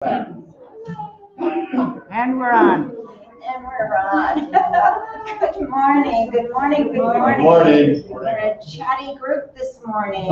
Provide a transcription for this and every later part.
And we're on. And we're on. Good morning, good morning, good morning. Good morning. We're a chatty group this morning.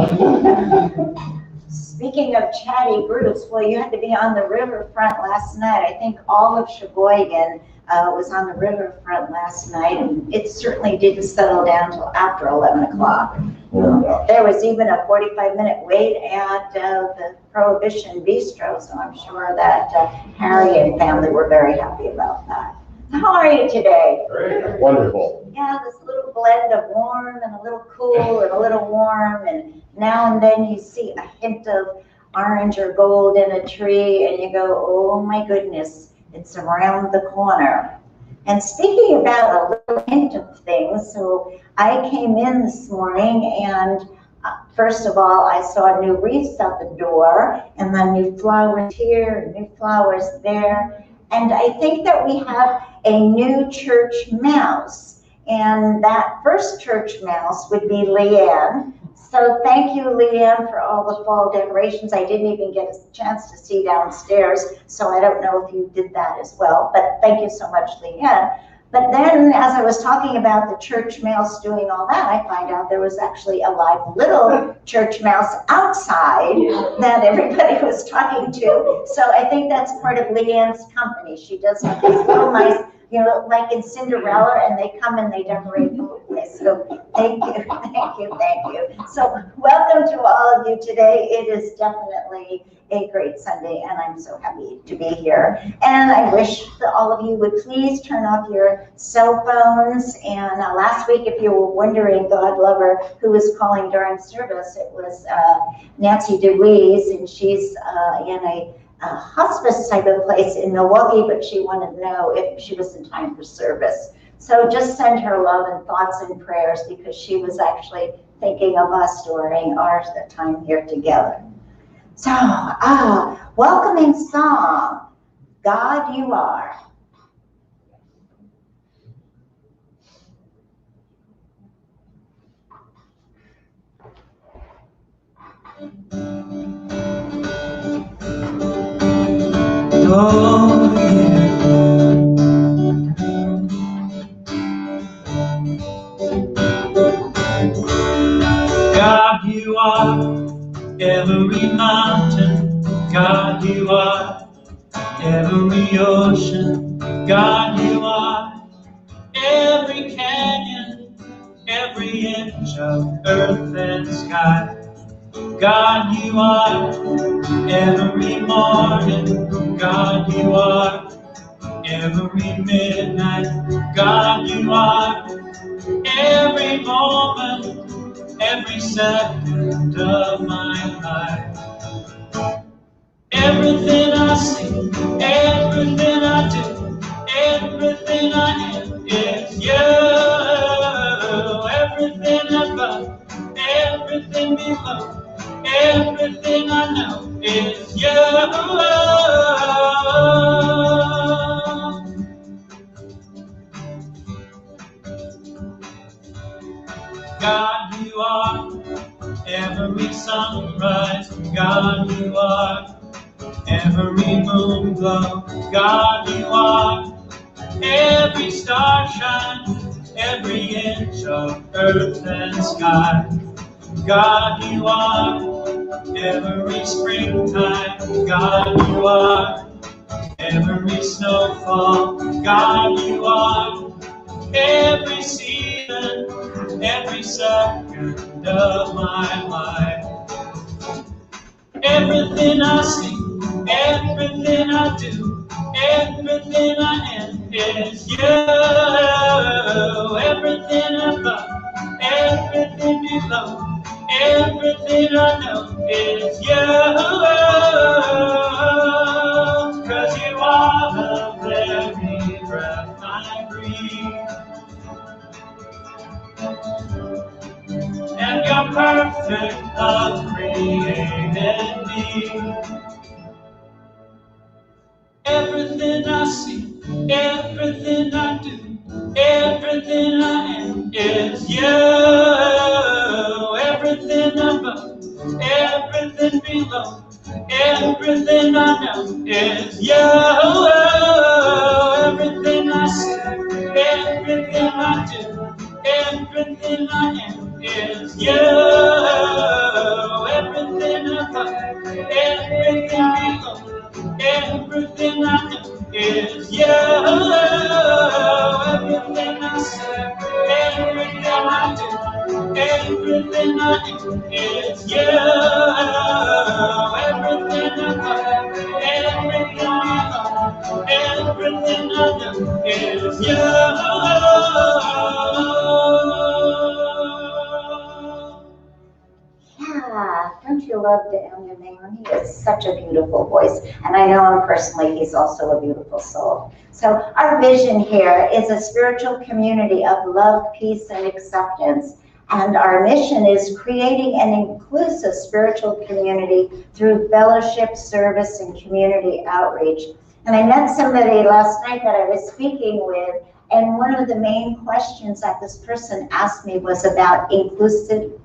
Speaking of chatty groups, well, you had to be on the riverfront last night. I think all of Sheboygan was on the riverfront last night, and it certainly didn't settle down until after 11 o'clock. There was even a 45-minute wait at the Prohibition Bistro, so I'm sure that Harry and family were very happy about that. How are you today? Great, wonderful. Yeah, this little blend of warm and a little cool and a little warm, and now and then you see a hint of orange or gold in a tree, and you go, oh my goodness, it's around the corner. And speaking about a little hint of things, so I came in this morning and first of all, I saw new wreaths at the door, and then new flowers here and new flowers there. And I think that we have a new church mouse, and that first church mouse would be Leanne. So thank you, Leanne, for all the fall decorations. I didn't even get a chance to see downstairs, so I don't know if you did that as well, but thank you so much, Leanne. But then as I was talking about the church mouse doing all that, I find out there was actually a live little church mouse outside that everybody was talking to. So I think that's part of Leanne's company. She does have these little mice, you know, like in Cinderella, and they come and they decorate the whole place. So thank you, thank you, thank you. So welcome to all of you today. It is definitely a great Sunday, and I'm so happy to be here. And I wish that all of you would please turn off your cell phones. And last week, if you were wondering, God lover, who was calling during service, it was Nancy DeWeese, and she's in a hospice type of place in Milwaukee, but she wanted to know if she was in time for service. So just send her love and thoughts and prayers, because she was actually thinking of us during our time here together. So, welcoming song, God You Are. Oh, yeah. God, you are every mountain. God, you are every ocean. God, you are every canyon, every inch of earth and sky. God, you are every morning. God, you are every midnight. God, you are every moment, every second of my life. Everything I see, everything I do, everything I am is you. Everything above, everything below, everything I know is you. God, you are every sunrise. God, you are every moon glow. God, you are every star shine, every inch of earth and sky. God, you are every springtime. God, you are every snowfall. God, you are every season, every second of my life. Everything I see, everything I do, everything I am is you. Everything above, everything below, everything I know is you. 'Cause you are the very breath I breathe. And your perfect love created me. Everything I see, everything I do, everything I am is you. Everything above, everything below, Everything I know is you. Everything I say, everything I do, everything I am is you. Everything I find, everything I own, everything I do is you. Everything I say, everything I do, everything I do is you. Everything I find, everything I own, everything I do is Yeah, don't you love Daniel Mayon? He has such a beautiful voice, and I know him personally, he's also a beautiful soul. So our vision here is a spiritual community of love, peace, and acceptance. And our mission is creating an inclusive spiritual community through fellowship, service, and community outreach. And I met somebody last night that I was speaking with, and one of the main questions that this person asked me was about inclusivity.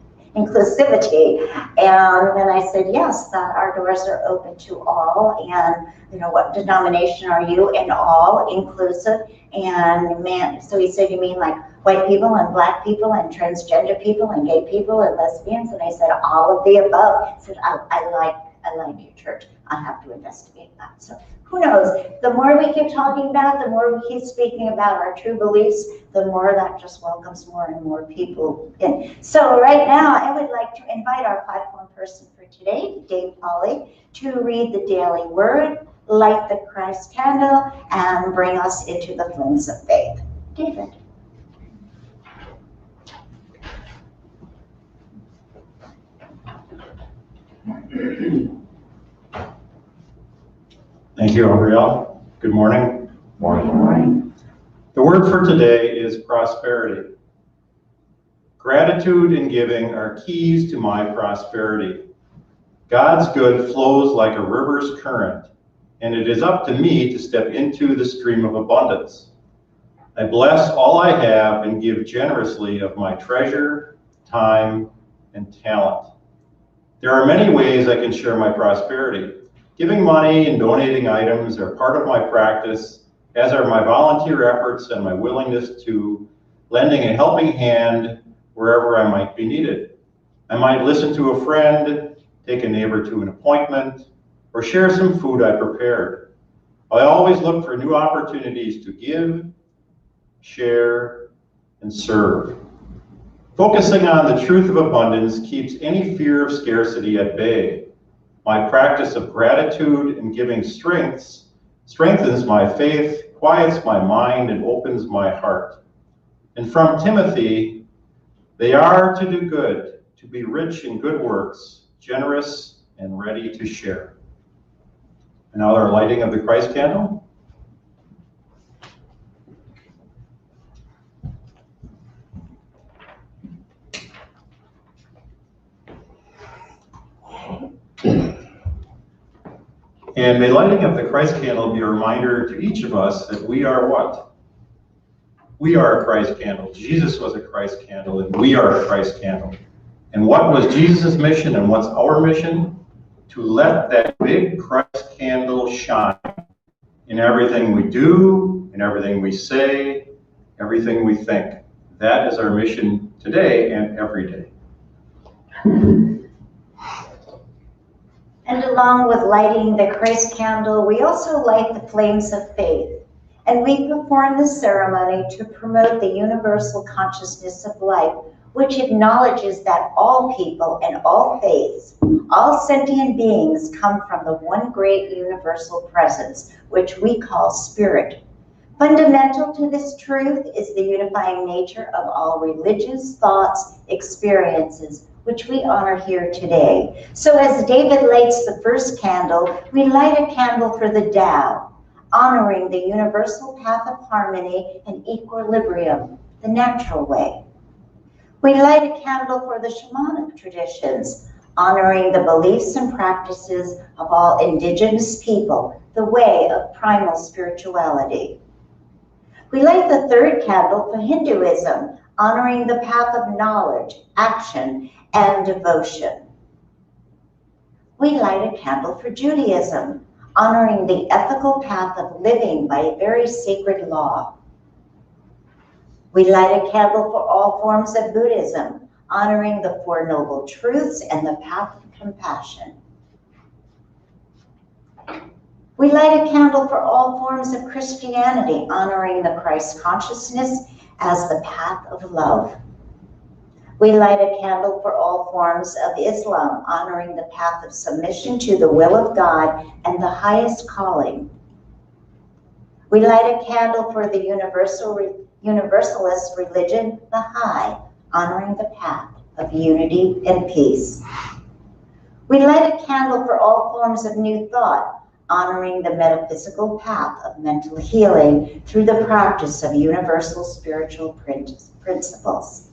And then I said, yes, that our doors are open to all. And, you know, what denomination are you? And all inclusive. And man, so he said, you mean like white people and black people and transgender people and gay people and lesbians? And I said, all of the above. He said, I like your church. I have to investigate that. So who knows? The more we keep talking about it, the more we keep speaking about our true beliefs, the more that just welcomes more and more people in. So right now, I would like to invite our platform person for today, Dave Polly, to read the daily word, light the Christ candle, and bring us into the flames of faith. David. Thank you, Gabrielle. Good morning. Morning. The word for today is prosperity. Gratitude and giving are keys to my prosperity. God's good flows like a river's current, and it is up to me to step into the stream of abundance. I bless all I have and give generously of my treasure, time, and talent. There are many ways I can share my prosperity. Giving money and donating items are part of my practice, as are my volunteer efforts and my willingness to lending a helping hand wherever I might be needed. I might listen to a friend, take a neighbor to an appointment, or share some food I prepared. I always look for new opportunities to give, share, and serve. Focusing on the truth of abundance keeps any fear of scarcity at bay. My practice of gratitude and giving strengthens my faith, quiets my mind, and opens my heart. And from Timothy, they are to do good, to be rich in good works, generous and ready to share. And now our lighting of the Christ candle. And may lighting of the Christ candle be a reminder to each of us that we are what? We are a Christ candle. Jesus was a Christ candle, and we are a Christ candle. And what was Jesus' mission and what's our mission? To let that big Christ candle shine in everything we do, in everything we say, everything we think. That is our mission today and every day. And along with lighting the Christ candle, we also light the flames of faith. And we perform this ceremony to promote the universal consciousness of life, which acknowledges that all people and all faiths, all sentient beings come from the one great universal presence, which we call spirit. Fundamental to this truth is the unifying nature of all religious thoughts, experiences, which we honor here today. So as David lights the first candle, we light a candle for the Tao, honoring the universal path of harmony and equilibrium, the natural way. We light a candle for the shamanic traditions, honoring the beliefs and practices of all indigenous people, the way of primal spirituality. We light the third candle for Hinduism, honoring the path of knowledge, action, and devotion. We light a candle for Judaism, honoring the ethical path of living by a very sacred law. We light a candle for all forms of Buddhism, honoring the Four Noble Truths and the path of compassion. We light a candle for all forms of Christianity, honoring the Christ consciousness as the path of love. We light a candle for all forms of Islam, honoring the path of submission to the will of God and the highest calling. We light a candle for the universalist religion, Baha'i, honoring the path of unity and peace. We light a candle for all forms of new thought, honoring the metaphysical path of mental healing through the practice of universal spiritual principles.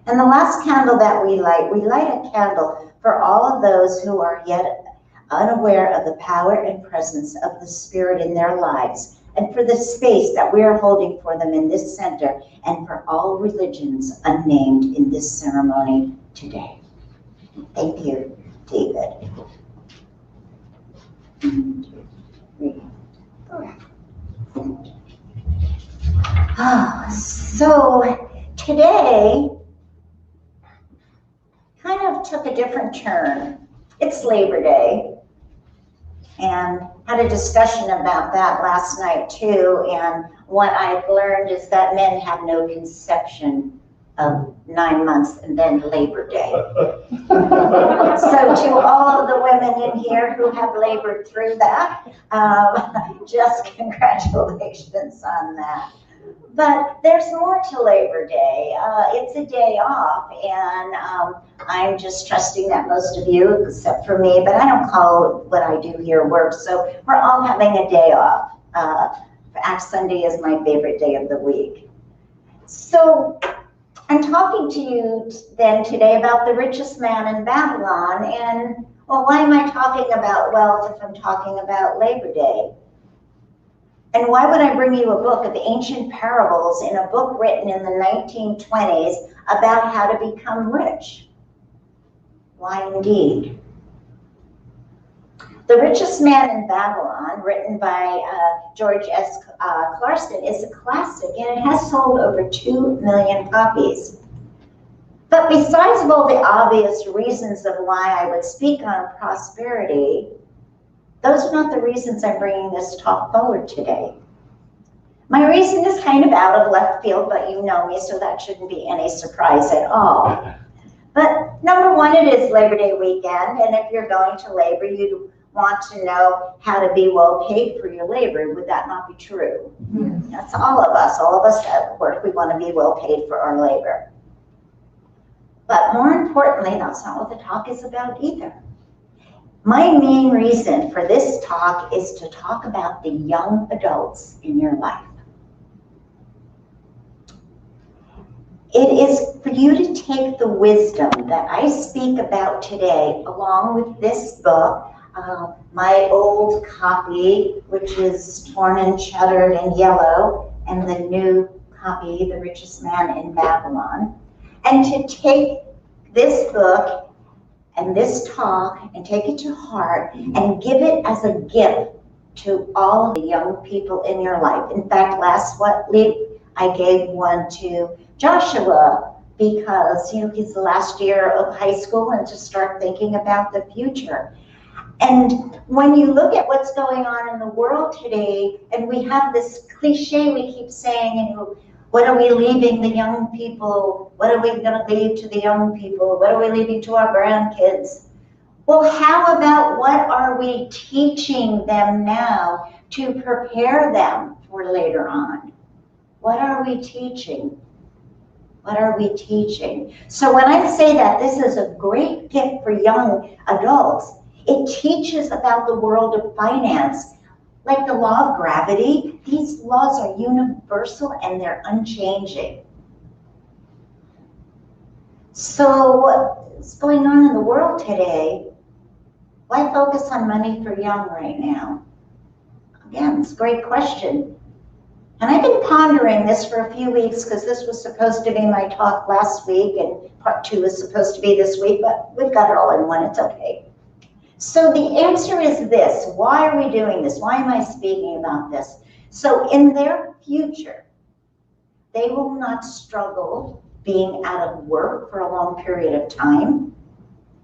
And the last candle that we light a candle for all of those who are yet unaware of the power and presence of the Spirit in their lives, and for the space that we are holding for them in this center, and for all religions unnamed in this ceremony today. Thank you, David. 1, 2, 3, 4. So today kind of took a different turn. It's Labor Day, and had a discussion about that last night too. And what I've learned is that men have no conception of 9 months and then Labor Day. So to all of the women in here who have labored through that, just congratulations on that. But there's more to Labor Day. It's a day off, and I'm just trusting that most of you, except for me, but I don't call what I do here work, so we're all having a day off. Ash Sunday is my favorite day of the week. So I'm talking to you then today about the richest man in Babylon, and well, why am I talking about wealth if I'm talking about Labor Day? And why would I bring you a book of ancient parables in a book written in the 1920s about how to become rich? Why indeed? The Richest Man in Babylon, written by George S. Carlon, is a classic, and it has sold over 2 million copies. But besides of all the obvious reasons of why I would speak on prosperity, those are not the reasons I'm bringing this talk forward today. My reason is kind of out of left field, but you know me, so that shouldn't be any surprise at all. But number one, it is Labor Day weekend, and if you're going to labor, you'd want to know how to be well paid for your labor. Would that not be true? Mm-hmm. That's all of us at work, we want to be well paid for our labor. But more importantly, that's not what the talk is about either. My main reason for this talk is to talk about the young adults in your life. It is for you to take the wisdom that I speak about today, along with this book, my old copy, which is torn and shuttered and yellow, and the new copy, The Richest Man in Babylon, and to take this book and this talk and take it to heart and give it as a gift to all the young people in your life. In fact, last week I gave one to Joshua because he's the last year of high school and to start thinking about the future. And when you look at what's going on in the world today, and we have this cliche we keep saying, what are we leaving the young people? What are we going to leave to the young people? What are we leaving to our grandkids? Well, how about what are we teaching them now to prepare them for later on? What are we teaching? What are we teaching? So when I say that this is a great gift for young adults, it teaches about the world of finance. Like the law of gravity, these laws are universal and they're unchanging. So what's going on in the world today? Why focus on money for young right now? Again, it's a great question. And I've been pondering this for a few weeks because this was supposed to be my talk last week and part 2 is supposed to be this week, but we've got it all in one, it's okay. So the answer is this. Why are we doing this? Why am I speaking about this? So in their future, they will not struggle being out of work for a long period of time.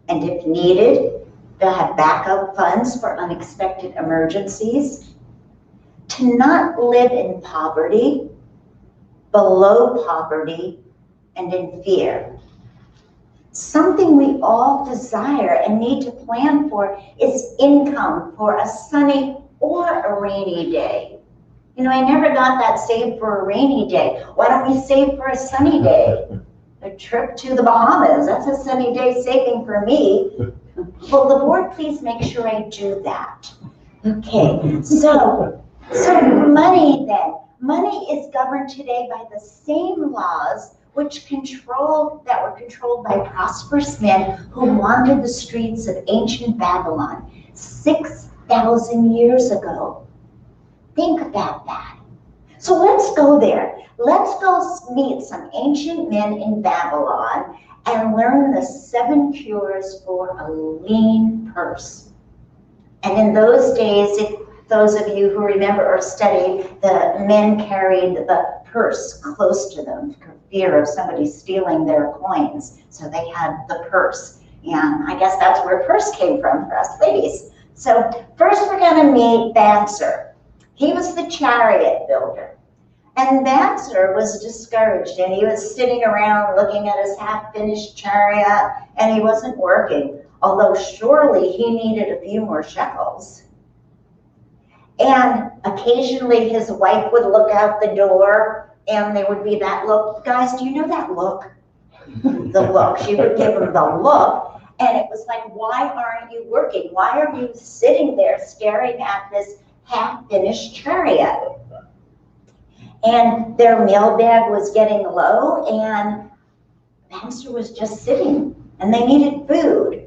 And if needed, they'll have backup funds for unexpected emergencies. To not live in poverty, below poverty, and in fear. Something we all desire and need to plan for is income for a sunny or a rainy day. You know, I never got that saved for a rainy day. Why don't we save for a sunny day? A trip to the Bahamas, that's a sunny day saving for me. Will the board please make sure I do that? Okay, so money then. Money is governed today by the same laws that were controlled by prosperous men who wandered the streets of ancient Babylon 6,000 years ago. Think about that. So let's go there. Let's go meet some ancient men in Babylon and learn the 7 cures for a lean purse. And in those days, those of you who remember or studied, the men carried the purse close to them for fear of somebody stealing their coins. So they had the purse. And I guess that's where purse came from for us ladies. So first we're going to meet Insure. He was the chariot builder. And Insure was discouraged, and he was sitting around looking at his half-finished chariot, and he wasn't working, although surely he needed a few more shekels. And occasionally his wife would look out the door, and there would be that look. Guys, do you know that look? The look. She would give him the look, and it was like, why aren't you working? Why are you sitting there staring at this half-finished chariot? And their mailbag was getting low, and Insure was just sitting, and they needed food.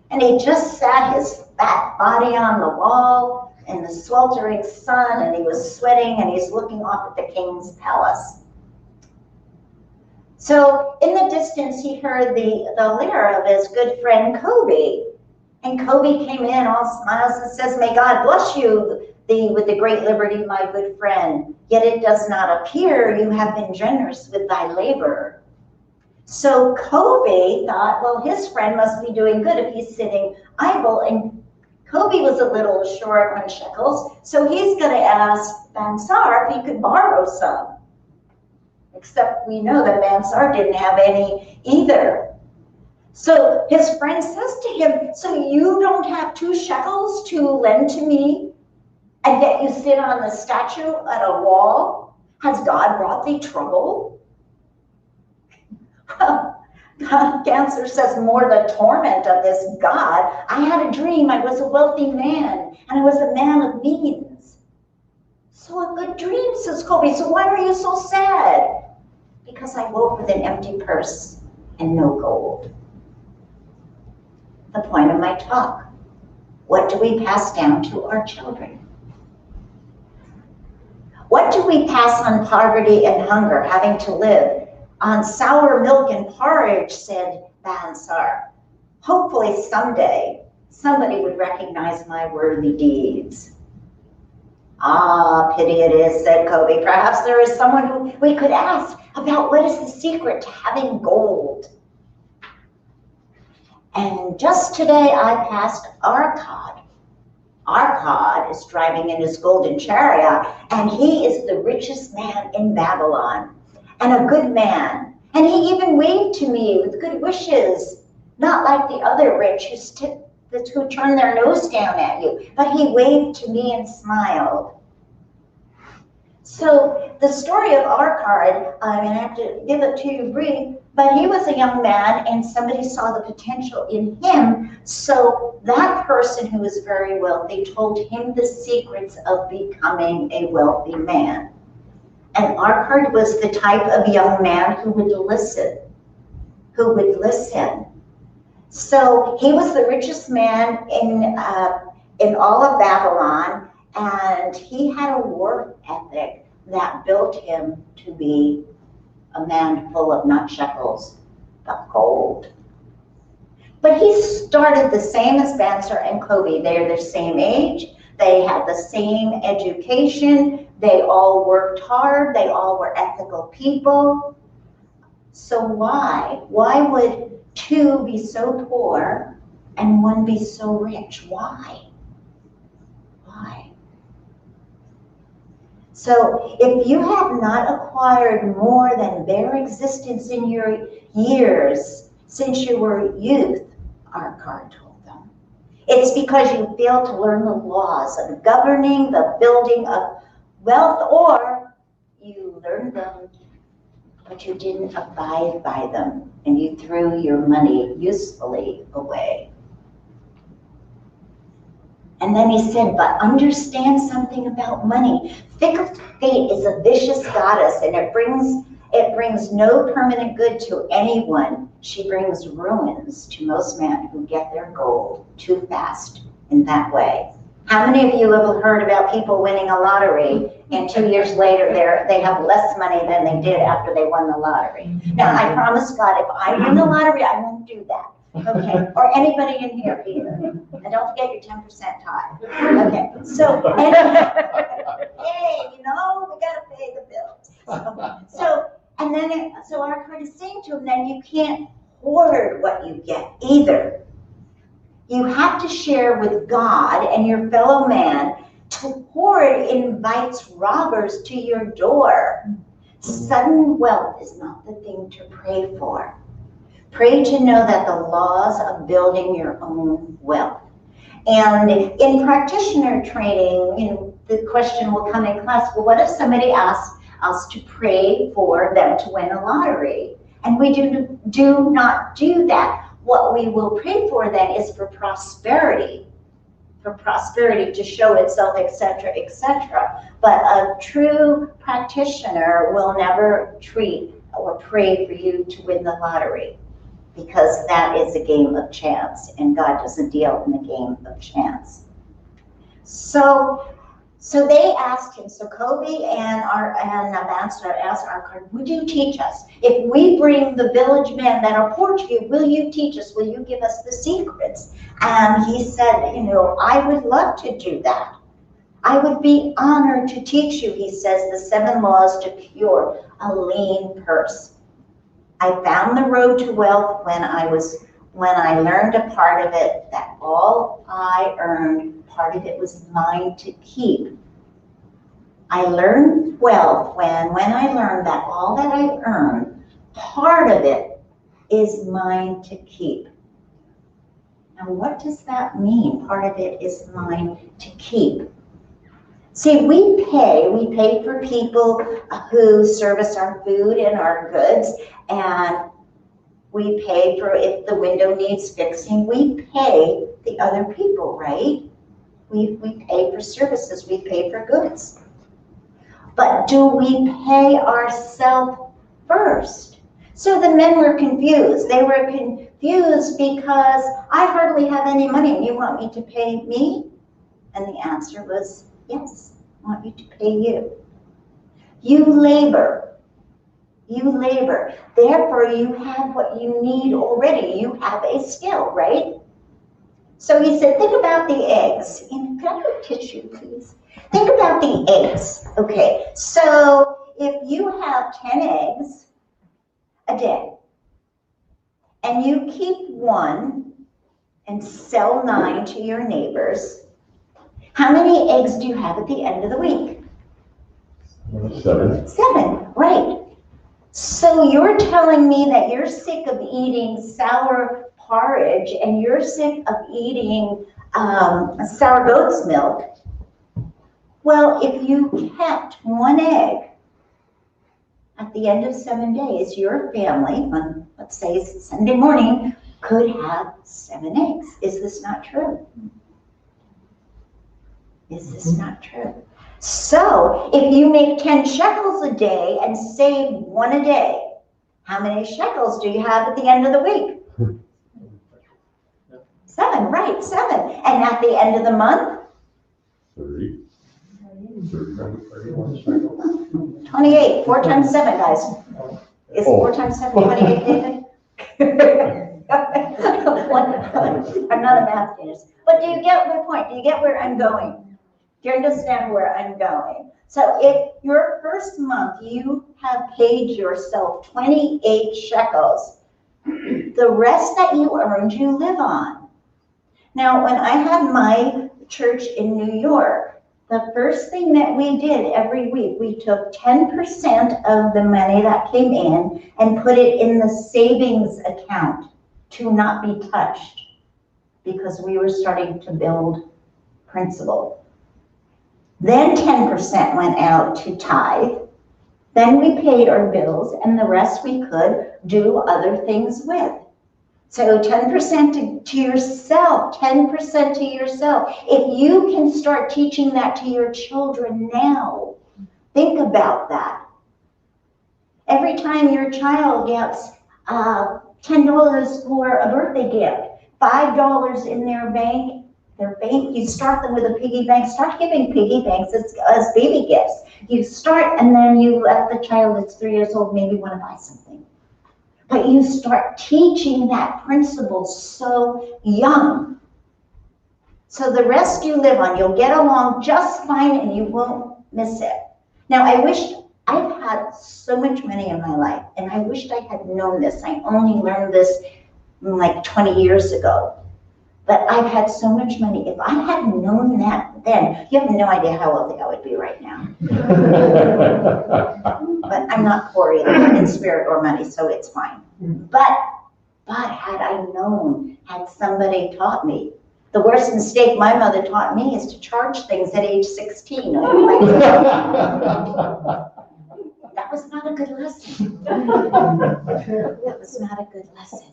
And he just sat his fat body on the wall in the sweltering sun, and he was sweating, and he's looking off at the king's palace. So in the distance, he heard the lyre of his good friend Kobe. And Kobe came in all smiles and says, "May God bless you with the great liberty, my good friend. Yet it does not appear you have been generous with thy labor." So Kobe thought, well, his friend must be doing good if he's sitting idle. And Kobe was a little short on shekels, so he's going to ask Insure if he could borrow some. Except we know that Insure didn't have any either. So his friend says to him, "So you don't have 2 shekels to lend to me? And yet you sit on the statue at a wall? Has God brought thee trouble?" Well, Insure says, "More the torment of this God. I had a dream. I was a wealthy man, and I was a man of means." "So a good dream," says Kobe. "So why are you so sad?" "Because I woke with an empty purse and no gold." The point of my talk. What do we pass down to our children? What do we pass on poverty and hunger, having to live on sour milk and porridge, said Insure. "Hopefully someday somebody would recognize my worthy deeds." "Ah, pity it is," said Kobe. "Perhaps there is someone who we could ask about what is the secret to having gold." And just today I passed Arcad. Arcad is driving in his golden chariot, and he is the richest man in Babylon, and a good man. And he even waved to me with good wishes, not like the other rich who turn their nose down at you, but he waved to me and smiled. So the story of Arcad, I mean, I have to give it to you brief, but he was a young man and somebody saw the potential in him. So that person who was very wealthy told him the secrets of becoming a wealthy man. And Arcad was the type of young man who would listen, So he was the richest man in all of Babylon, and he had a work ethic that built him to be a man full of not shekels, but gold. But he started the same as Banzer and Kobe. They're the same age. They had the same education. They all worked hard. They all were ethical people. So why? Why would two be so poor and one be so rich? Why? Why? So if you have not acquired more than bare existence in your years since you were youth, our card told them, it's because you failed to learn the laws of governing the building of wealth, or you learned them, but you didn't abide by them, and you threw your money usefully away. And then he said, but understand something about money. Fickle fate is a vicious goddess, and it brings no permanent good to anyone. She brings ruins to most men who get their goal too fast in that way. How many of you have heard about people winning a lottery and 2 years later they have less money than they did after they won the lottery? Now, I promise God, if I win the lottery, I won't do that. Okay, or anybody in here either. And don't forget your 10% tie. Okay, so, hey, you know, we gotta pay the bills. So our card is saying to him, then you can't hoard what you get either. You have to share with God and your fellow man. To hoard invites robbers to your door. Sudden wealth is not the thing to pray for. Pray to know that the laws of building your own wealth. And in practitioner training, you know, the question will come in class, well, what if somebody asks us to pray for them to win a lottery? And we do not do that. What we will pray for then is for prosperity to show itself, etc., etc. But a true practitioner will never treat or pray for you to win the lottery, because that is a game of chance, and God doesn't deal in the game of chance. So they asked him, so Kobe and Banzer asked our card, would you teach us? If we bring the village men that are poor to you, will you teach us? Will you give us the secrets? And he said, you know, I would love to do that. I would be honored to teach you, he says, the 7 laws to cure a lean purse. I found the road to wealth when I learned a part of it, that all I earned, part of it was mine to keep. I learned wealth when I learned that all that I earned, part of it is mine to keep. Now, what does that mean? Part of it is mine to keep. See, we pay for people who service our food and our goods, and we pay for if the window needs fixing. We pay the other people, right? We pay for services, we pay for goods. But do we pay ourselves first? So the men were confused. They were confused because I hardly have any money and you want me to pay me? And the answer was, yes, I want you to pay you. You labor. Therefore, you have what you need already. You have a skill, right? So he said, think about the eggs. Can I have a tissue, please? Think about the eggs. Okay, so if you have 10 eggs a day, and you keep 1 and sell 9 to your neighbors, how many eggs do you have at the end of the week? 7. 7, right. So you're telling me that you're sick of eating sour porridge and you're sick of eating sour goat's milk. Well, if you kept 1 egg at the end of 7 days, your family, on let's say Sunday morning, could have 7 eggs. Is this not true? Is this not true? So if you make 10 shekels a day and save 1 a day, how many shekels do you have at the end of the week? 7, right, 7. And at the end of the month? 30. 28. 4 times 7, guys. Is 4 times 7 28, David? I'm not a math genius. But do you get my point? Do you get where I'm going? Do you understand where I'm going? So if your first month you have paid yourself 28 shekels, the rest that you earned, you live on. Now, when I had my church in New York, the first thing that we did every week, we took 10% of the money that came in and put it in the savings account to not be touched, because we were starting to build principal. Then 10% went out to tithe. Then we paid our bills, and the rest we could do other things with. So 10% to yourself, 10% to yourself. If you can start teaching that to your children now, think about that. Every time your child gets $10 for a birthday gift, $5 in their bank, you start them with a piggy bank. Start giving piggy banks as baby gifts. You start, and then you let the child that's 3 years old maybe want to buy something. But you start teaching that principle so young. So the rest you live on, you'll get along just fine and you won't miss it. Now, I've had so much money in my life, and I wished I had known this. I only learned this like 20 years ago. But I've had so much money. If I had known that then, you have no idea how wealthy I would be right now. But I'm not poor either in spirit or money, so it's fine. But had I known, had somebody taught me, the worst mistake my mother taught me is to charge things at age 16. That was not a good lesson. That was not a good lesson.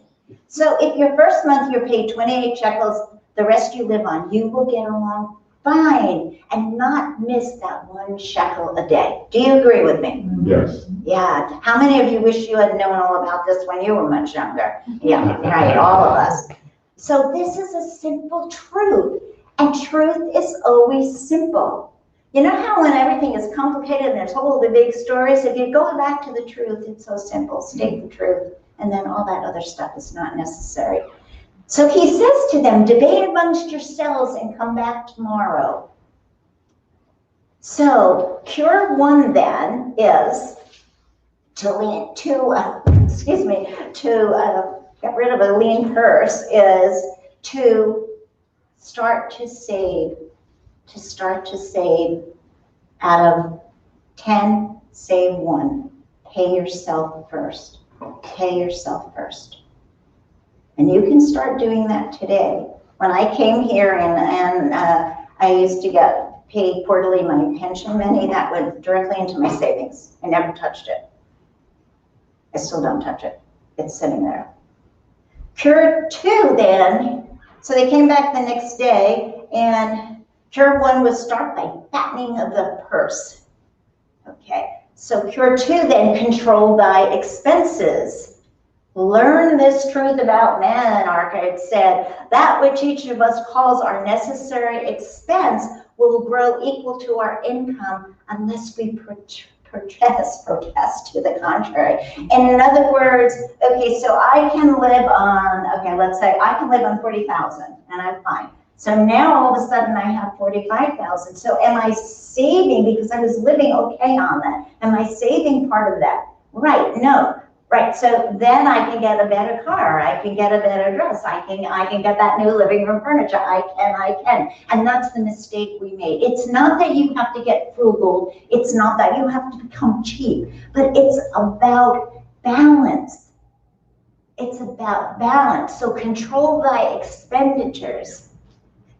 So if your first month you're paid 28 shekels, the rest you live on, you will get along fine and not miss that 1 shekel a day. Do you agree with me? Yes. Yeah. How many of you wish you had known all about this when you were much younger? Yeah, right, all of us. So this is a simple truth, and truth is always simple. You know how when everything is complicated and there's all the big stories, if you go back to the truth, it's so simple. State the truth, and then all that other stuff is not necessary. So he says to them, debate amongst yourselves and come back tomorrow. So cure one then is to get rid of a lean purse, is to start to save. Out of 10, save 1. Pay yourself first. Pay yourself first. And you can start doing that today. When I came here and I used to get paid quarterly my pension money, that went directly into my savings. I never touched it. I still don't touch it. It's sitting there. Cure 2 then, so they came back the next day, and cure 1 was start by fattening of the purse. Okay, so cure 2 then, control thy expenses. Learn this truth about man, Archite said, that which each of us calls our necessary expense will grow equal to our income unless we protest to the contrary. And in other words, okay, so I can live on, okay, let's say I can live on 40,000 and I'm fine. So now all of a sudden I have 45,000. So am I saving, because I was living okay on that? Am I saving part of that? Right, no. Right, so then I can get a better car, I can get a better dress, I can get that new living room furniture, I can. And that's the mistake we made. It's not that you have to get frugal, it's not that you have to become cheap, but it's about balance. It's about balance. So control thy expenditures.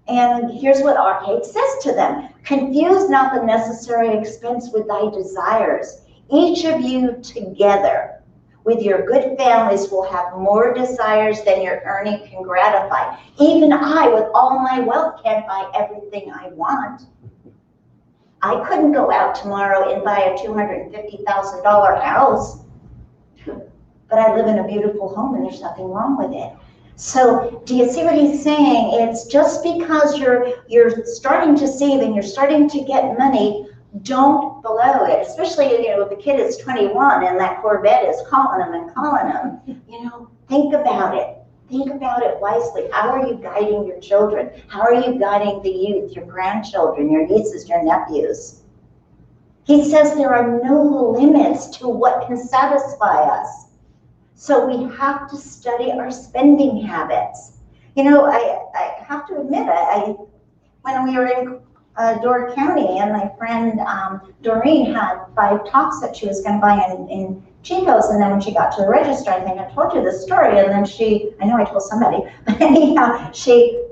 And here's what Archite says to them. Confuse not the necessary expense with thy desires. Each of you together with your good families will have more desires than your earning can gratify. Even I, with all my wealth, can't buy everything I want. I couldn't go out tomorrow and buy a $250,000 house, but I live in a beautiful home and there's nothing wrong with it. So do you see what he's saying? It's just because you're starting to save and you're starting to get money, don't blow it, especially, if the kid is 21 and that Corvette is calling him, think about it. Think about it wisely. How are you guiding your children? How are you guiding the youth, your grandchildren, your nieces, your nephews? He says there are no limits to what can satisfy us. So we have to study our spending habits. You know, I have to admit, when we were in Door County, and my friend Doreen had 5 tops that she was going to buy in Chico's, and then when she got to the register, I think I told you this story, and then I know I told somebody, but anyhow, she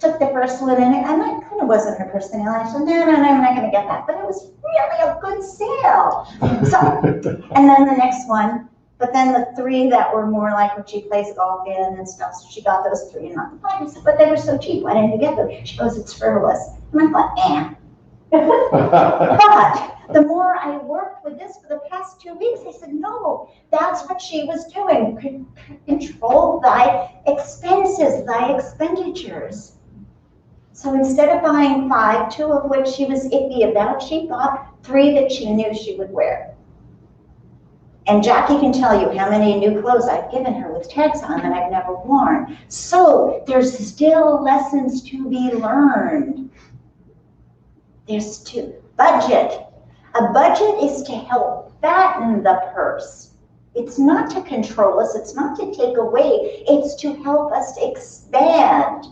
took the first one, and that kind of wasn't her personality. I said, no, I'm not going to get that, but it was really a good sale. So, and then the next one, but then the 3 that were more like what she plays golf in and stuff, so she got those 3 and not the 5. I said, but they were so cheap, why didn't you get them? She goes, it's frivolous. And I thought, But the more I worked with this for the past 2 weeks, I said, no, that's what she was doing. Control thy expenses, thy expenditures. So instead of buying 5, 2 of which she was iffy about, she bought 3 that she knew she would wear. And Jackie can tell you how many new clothes I've given her with tags on that I've never worn. So there's still lessons to be learned. There's budget. A budget is to help fatten the purse. It's not to control us. It's not to take away. It's to help us expand.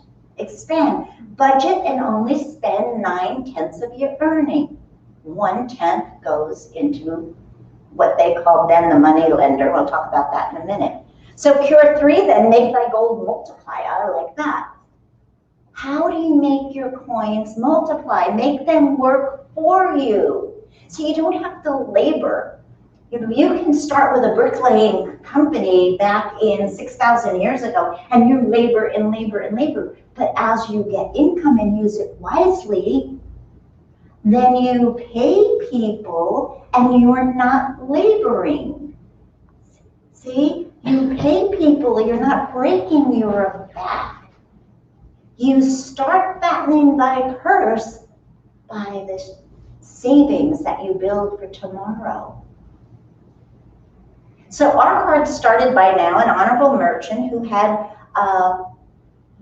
Budget and only spend 9/10 of your earning. 1/10 goes into what they call then the money lender. We'll talk about that in a minute. So cure 3 then, make thy gold multiply. I like that. How do you make your coins multiply? Make them work for you. So you don't have to labor. You know, you can start with a bricklaying company back in 6,000 years ago, and you labor and labor and labor. But as you get income and use it wisely, then you pay people and you are not laboring. See, you pay people, you're not breaking your back. You start fattening thy purse by the savings that you build for tomorrow. So Archard started by now an honorable merchant who had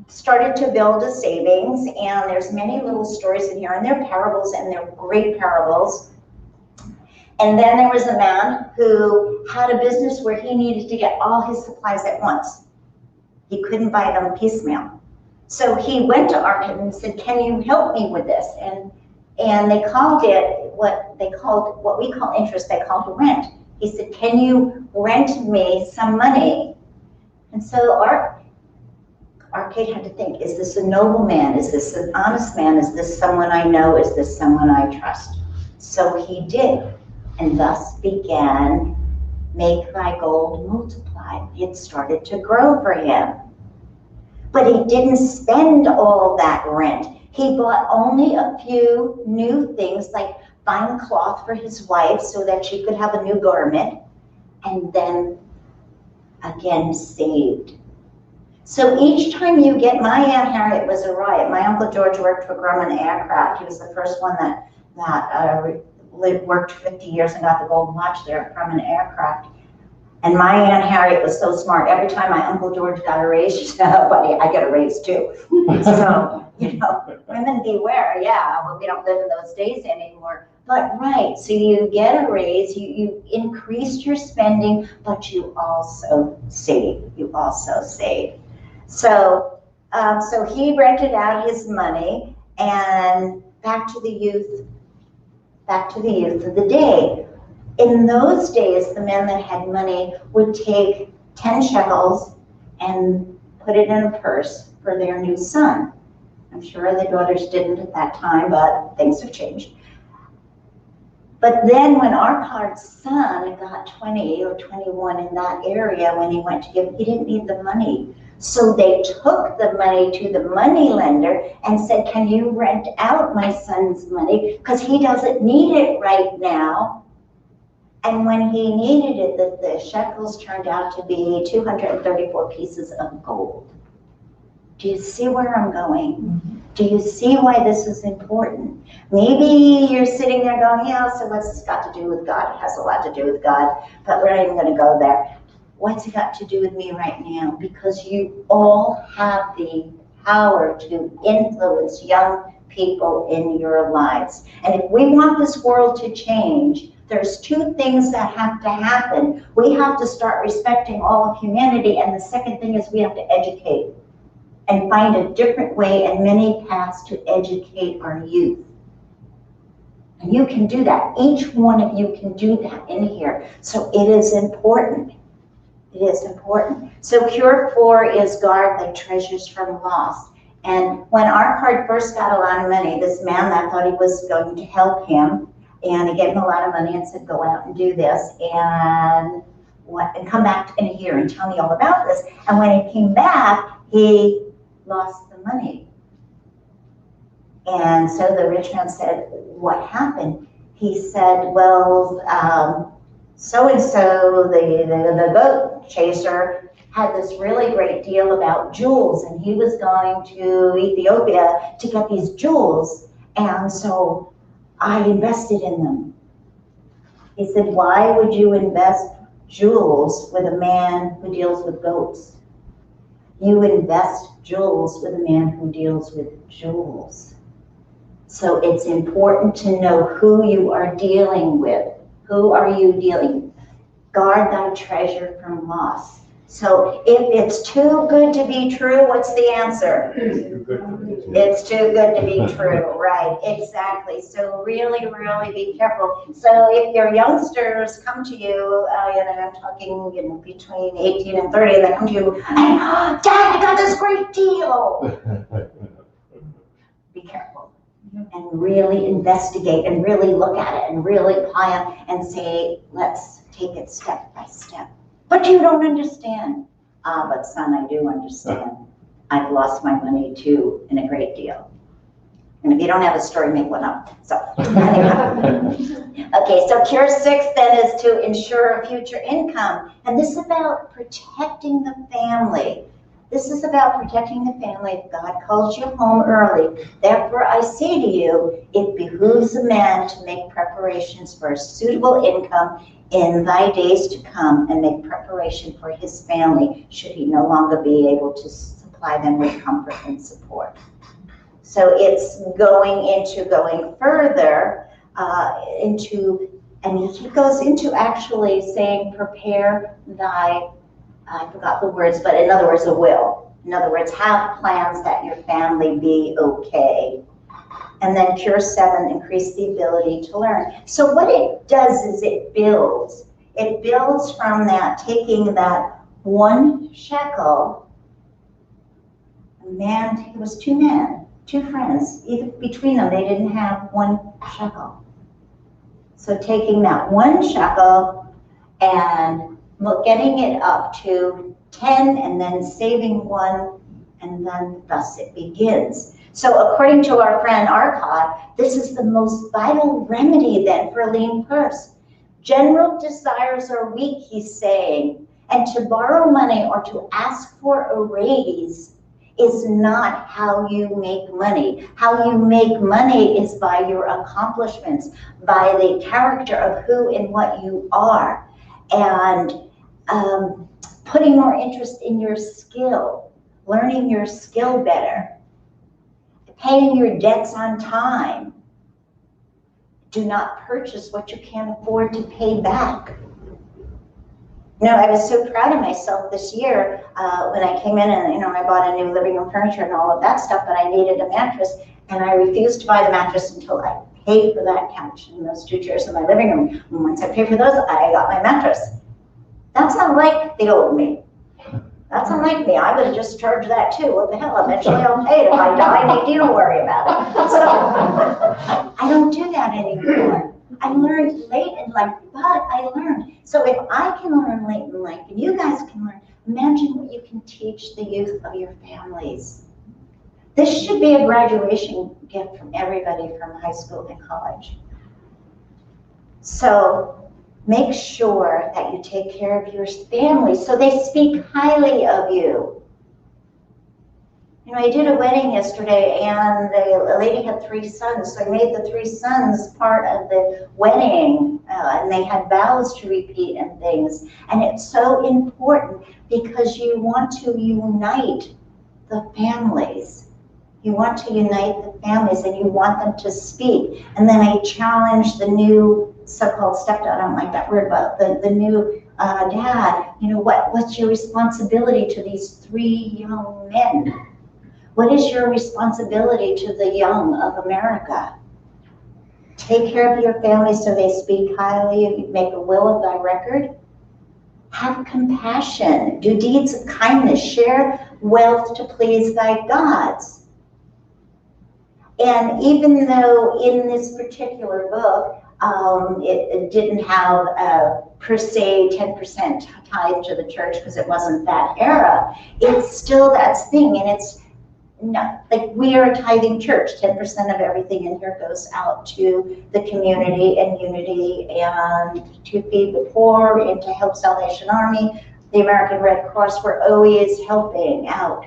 started to build a savings, and there's many little stories in here, and they're parables, and they're great parables. And then there was a man who had a business where he needed to get all his supplies at once. He couldn't buy them piecemeal. So he went to Archard and said, can you help me with this? And they called it what we call interest, they called rent. He said, can you rent me some money? And so Arcade had to think, is this a noble man? Is this an honest man? Is this someone I know? Is this someone I trust? So he did, and thus began make thy gold multiply. It started to grow for him. But he didn't spend all that rent. He bought only a few new things, like fine cloth for his wife so that she could have a new garment, and then again saved. So each time you get, my Aunt Harriet was a riot. My Uncle George worked for Grumman Aircraft. He was the first one that worked 50 years and got the gold watch there at Grumman Aircraft. And my Aunt Harriet was so smart. Every time my Uncle George got a raise, she said, oh, buddy, I get a raise too. So, you know, women beware. Yeah, well, we don't live in those days anymore. But right, so you get a raise, you increased your spending, but you also save. So, so he rented out his money, and back to the youth of the day. In those days, the men that had money would take 10 shekels and put it in a purse for their new son. I'm sure the daughters didn't at that time, but things have changed. But then when Archard's son got 20 or 21 in that area, when he went to give, he didn't need the money. So they took the money to the money lender and said, can you rent out my son's money? Because he doesn't need it right now. And when he needed it, the shekels turned out to be 234 pieces of gold. Do you see where I'm going? Mm-hmm. Do you see why this is important? Maybe you're sitting there going, yeah, so what's this got to do with God? It has a lot to do with God, but we're not even going to go there. what's it got to do with me right now? Because you all have the power to influence young people in your lives. And if we want this world to change, there's two things that have to happen. We have to start respecting all of humanity, and the second thing is we have to educate and find a different way and many paths to educate our youth. And you can do that. Each one of you can do that in here. So it is important. It is important. So cure 4 is guard thy treasures from loss. And when our card first got a lot of money, this man that thought he was going to help him, and he gave him a lot of money and said, go out and do this, and come back in a year and tell me all about this. And when he came back, he lost the money. And so the rich man said, what happened? He said, well, so-and-so, the goat chaser, had this really great deal about jewels, and he was going to Ethiopia to get these jewels, and so I invested in them. He said, why would you invest jewels with a man who deals with goats? You invest jewels with a man who deals with jewels. So it's important to know who you are dealing with. Who are you dealing with? Guard thy treasure from loss. So if it's too good to be true, what's the answer? It's too good to be true, right, exactly. So really, really be careful. So if your youngsters come to you, I'm talking between 18 and 30, and they come to you, and, Dad, I got this great deal. Be careful and really investigate and really look at it and really plan and say, let's take it step by step. But you don't understand. But son, I do understand. I've lost my money too in a great deal. And if you don't have a story, make one up. So, okay, so cure 6 then is to ensure a future income. And this is about protecting the family. This is about protecting the family. If God calls you home early, therefore I say to you, it behooves a man to make preparations for a suitable income in thy days to come, and make preparation for his family, should he no longer be able to supply them with comfort and support. So it's going further and he goes into actually saying, prepare thy, I forgot the words, but in other words, a will. In other words, have plans that your family be okay. And then cure 7, increase the ability to learn. So what it does is it builds. It builds from that, taking that 1 shekel. A man, it was 2 men, 2 friends. Either between them, they didn't have 1 shekel. So taking that 1 shekel and getting it up to 10, and then saving 1, and then thus it begins. So according to our friend Arcot, this is the most vital remedy then for a lean purse. General desires are weak, he's saying, and to borrow money or to ask for a raise is not how you make money. How you make money is by your accomplishments, by the character of who and what you are, and putting more interest in your skill, learning your skill better, paying your debts on time. Do not purchase what you can't afford to pay back. You know, I was so proud of myself this year when I came in and, I bought a new living room furniture and all of that stuff, but I needed a mattress, and I refused to buy the mattress until I paid for that couch and those 2 chairs in my living room. And once I paid for those, I got my mattress. That's not like the old me. That's unlike me. I would have just charged that too. What the hell? Eventually I'll pay it. If I die, maybe you don't worry about it. So I don't do that anymore. I learned late in life, but I learned. So if I can learn late in life and you guys can learn, imagine what you can teach the youth of your families. This should be a graduation gift from everybody from high school and college. So make sure that you take care of your family so they speak highly of you. I did a wedding yesterday, and the lady had 3 sons, so I made the 3 sons part of the wedding, and they had vows to repeat and things. And it's so important because you want to unite the families. You want to unite the families, and you want them to speak. And then I challenged the new so-called stepdad, I don't like that word, but the new dad, what's your responsibility to these 3 young men? What is your responsibility to the young of America? Take care of your family so they speak highly of you, make a will of thy record. Have compassion, do deeds of kindness, share wealth to please thy gods. And even though in this particular book, it didn't have per se 10% tithe to the church because it wasn't that era, it's still that thing, and it's no, like we are a tithing church. 10% of everything in here goes out to the community and unity and to feed the poor and to help Salvation Army. The American Red Cross, we're always helping out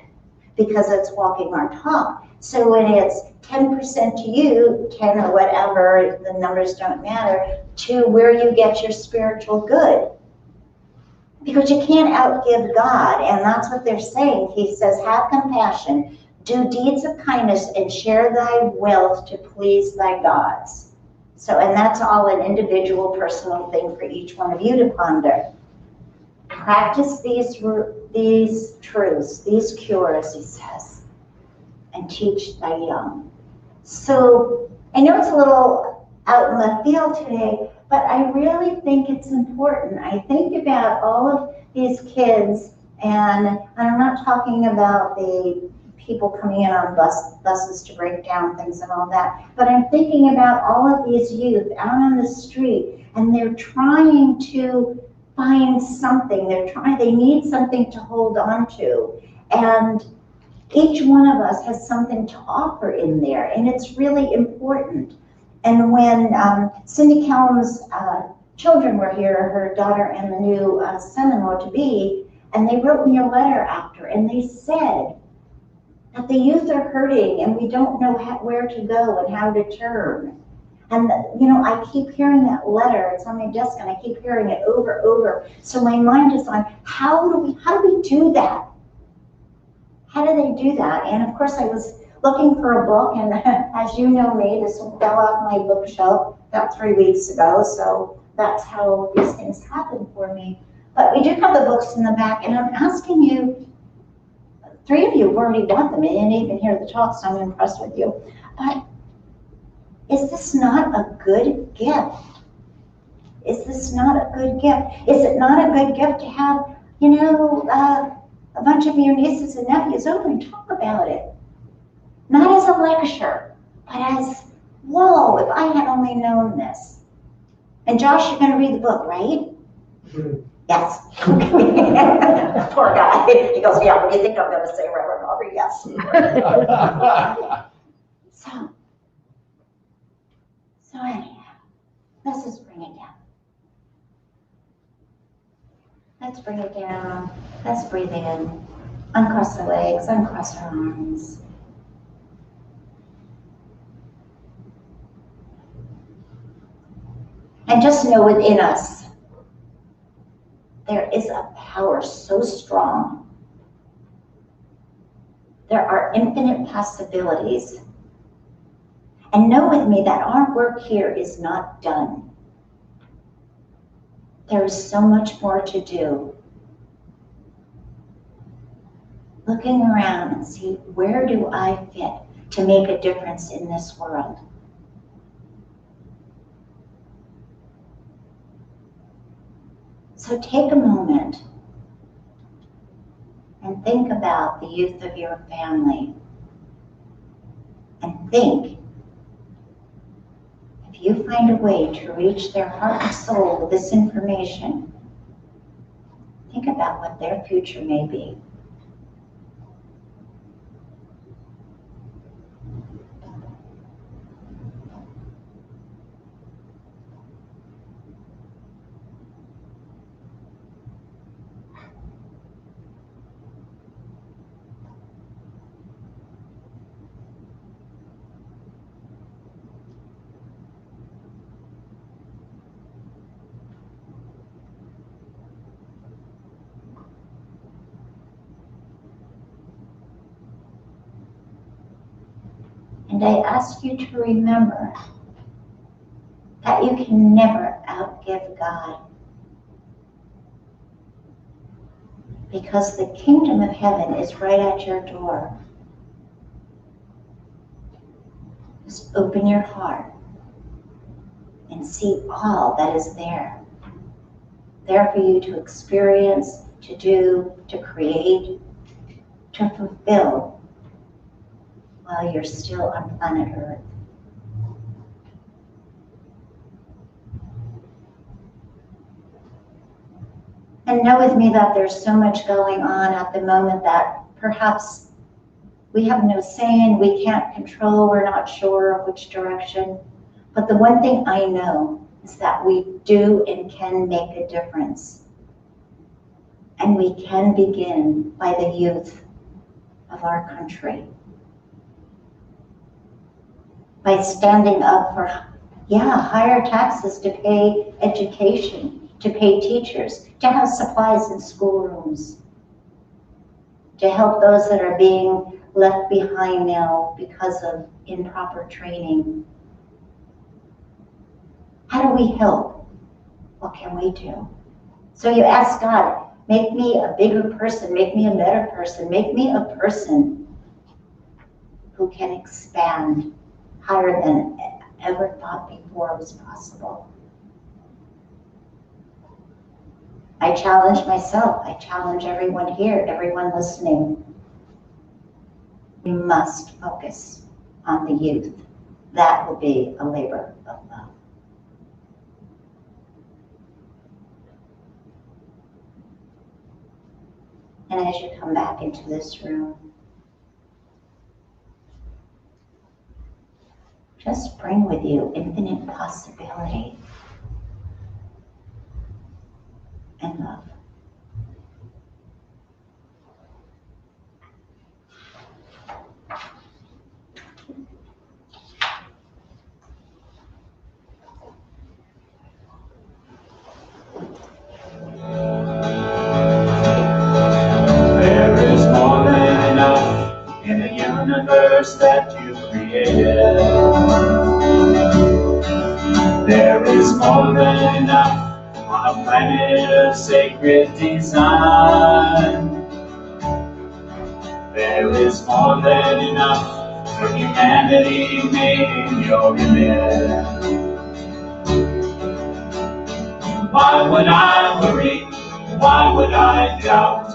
because it's walking our talk. So when it's 10% to you, 10 or whatever, the numbers don't matter, to where you get your spiritual good. Because you can't outgive God, and that's what they're saying. He says, have compassion, do deeds of kindness, and share thy wealth to please thy gods. So, and that's all an individual, personal thing for each one of you to ponder. Practice these truths, these cures, he says, and teach thy young. So, I know it's a little out in left field today, but I really think it's important. I think about all of these kids, and I'm not talking about the people coming in on buses to break down things and all that, but I'm thinking about all of these youth out on the street, and they're trying to find something. They need something to hold on to, and each one of us has something to offer in there, and it's really important. And when Cindy Callum's children were here, her daughter and the new son-in-law to be, and they wrote me a letter after, and they said that the youth are hurting and we don't know where to go and how to turn. And I keep hearing that letter. It's on my desk, and I keep hearing it over. So my mind is on how do we do that? How do they do that? And of course, I was looking for a book, and as you know me, this one fell off my bookshelf about 3 weeks ago. So that's how these things happen for me. But we do have the books in the back, and I'm asking you. 3 of you have already done them, and you didn't even hear the talk, so I'm impressed with you. But is this not a good gift? Is this not a good gift? Is it not a good gift to have, a bunch of your nieces and nephews over and talk about it? Not as a lecture, but as, whoa, if I had only known this. And Josh, you're going to read the book, right? Mm-hmm. Yes. Poor guy. He goes, yeah, what do you think I'm going to say, Reverend Aubrey? Yes. So anyhow, let's just bring it down. Let's bring it down. Let's breathe in. Uncross the legs, uncross our arms. And just know within us, there is a power so strong. There are infinite possibilities. And know with me that our work here is not done. There is so much more to do. Looking around and see, where do I fit to make a difference in this world? So take a moment and think about the youth of your family, and think, if you find a way to reach their heart and soul with this information, think about what their future may be. And I ask you to remember that you can never outgive God. Because the kingdom of heaven is right at your door. Just open your heart and see all that is there. There for you to experience, to do, to create, to fulfill while you're still on planet Earth. And know with me that there's so much going on at the moment that perhaps we have no say in, we can't control, we're not sure which direction. But the one thing I know is that we do and can make a difference. And we can begin by the youth of our country. By standing up for, higher taxes to pay education, to pay teachers, to have supplies in schoolrooms, to help those that are being left behind now because of improper training. How do we help? What can we do? So you ask God, make me a bigger person, make me a better person, make me a person who can expand higher than ever thought before was possible. I challenge myself, I challenge everyone here, everyone listening. We must focus on the youth. That will be a labor of love. And as you come back into this room, just bring with you infinite possibility and love. There is more than enough in the universe that you created. There is more than enough on a planet of sacred design. There is more than enough for humanity made in your image. Why would I worry? Why would I doubt?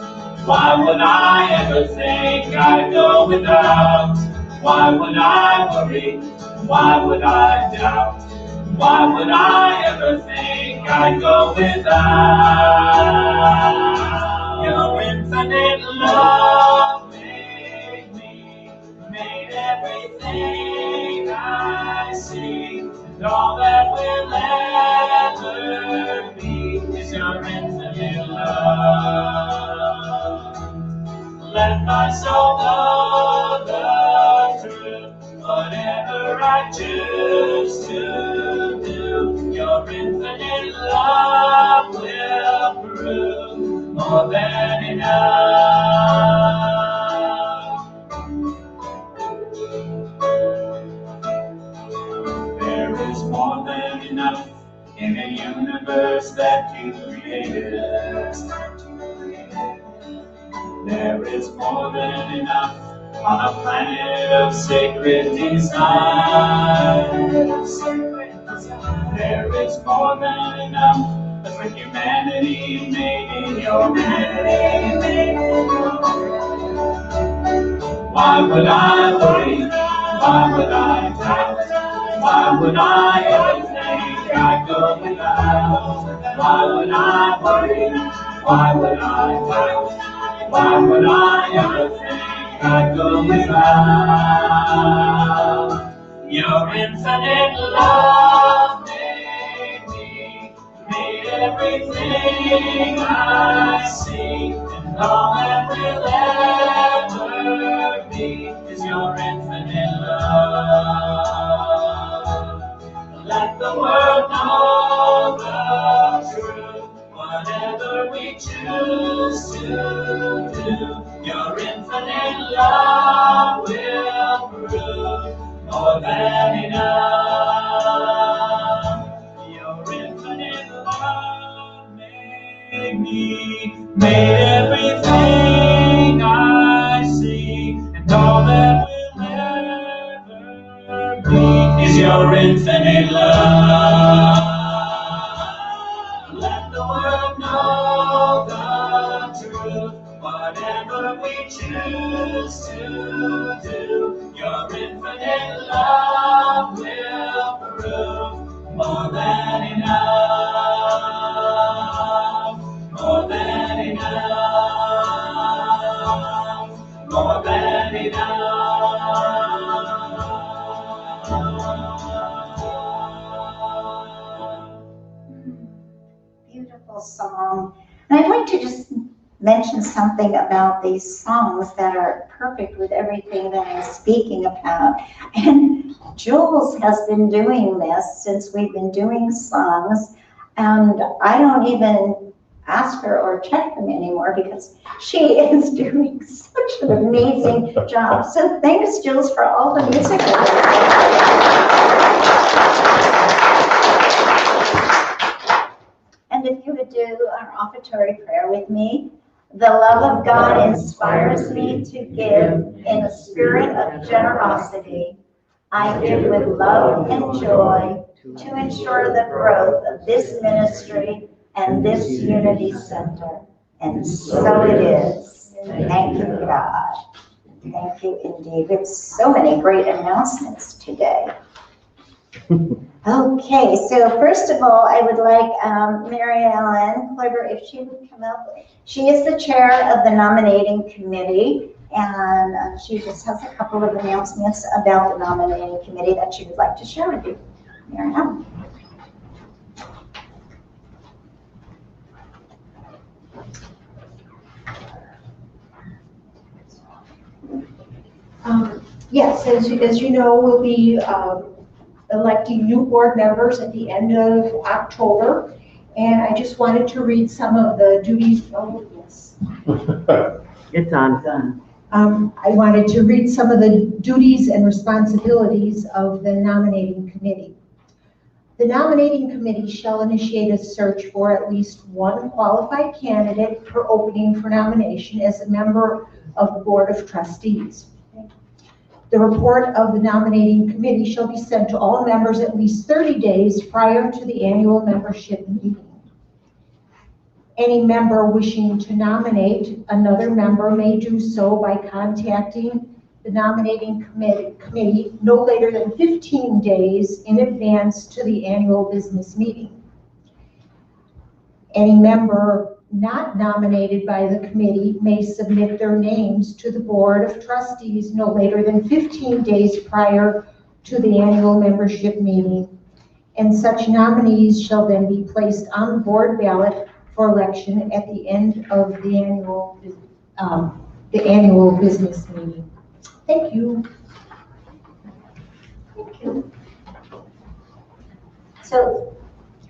Why would I ever think I'd go without? Why would I worry? Why would I doubt? Why would I ever think I'd go without? Your infinite love made me, made everything I see, and all that will ever be is your infinite love. Let my soul know the truth, whatever I choose to do, your infinite love will prove more than enough. There is more than enough in a universe that you created. There is more than enough on a planet of sacred design. There is more than enough for humanity made in your image. Why would I worry? Why would I doubt? Why would I ever think I'd go without? Why would I worry? Why would I doubt? Why would I ever think I'd go without? Your infinite love made me, made everything I see, and all that will ever be is your infinite love. Let the world know the truth, whatever we choose to do, your infinite love will prove gave me, made everything I see, and all that will ever be is your infinite love. Let the world know the truth, whatever we choose to do, your infinite love will prove more than enough, more than enough, more than enough. Beautiful song. And I'd like to just mention something about these songs that are perfect with everything that I'm speaking about. And Jules has been doing this since we've been doing songs, and I don't even ask her or check them anymore because she is doing such an amazing job. So thanks, Jules, for all the music. And if you would do our offertory prayer with me. The love of God inspires me to give in a spirit of generosity. I give with love and joy to ensure the growth of this ministry and this Unity Center. And so it is. Thank you, God. Thank you indeed. We have so many great announcements today. Okay, so first of all, I would like Mary Ellen Kluber, if she would come up. She is the chair of the nominating committee, and she just has a couple of announcements about the nominating committee that she would like to share with you. Mary Ellen. Yes, as you know, we'll be electing new board members at the end of October, and I just wanted to read some of the duties. Oh, yes. It's on. I wanted to read some of the duties and responsibilities of the nominating committee. The nominating committee shall initiate a search for at least one qualified candidate per opening for nomination as a member of the Board of Trustees. The report of the nominating committee shall be sent to all members at least 30 days prior to the annual membership meeting. Any member wishing to nominate another member may do so by contacting the nominating committee no later than 15 days in advance to the annual business meeting. Any member not nominated by the committee may submit their names to the Board of Trustees no later than 15 days prior to the annual membership meeting, and such nominees shall then be placed on the board ballot for election at the end of the annual business meeting. Thank you. Thank you. So,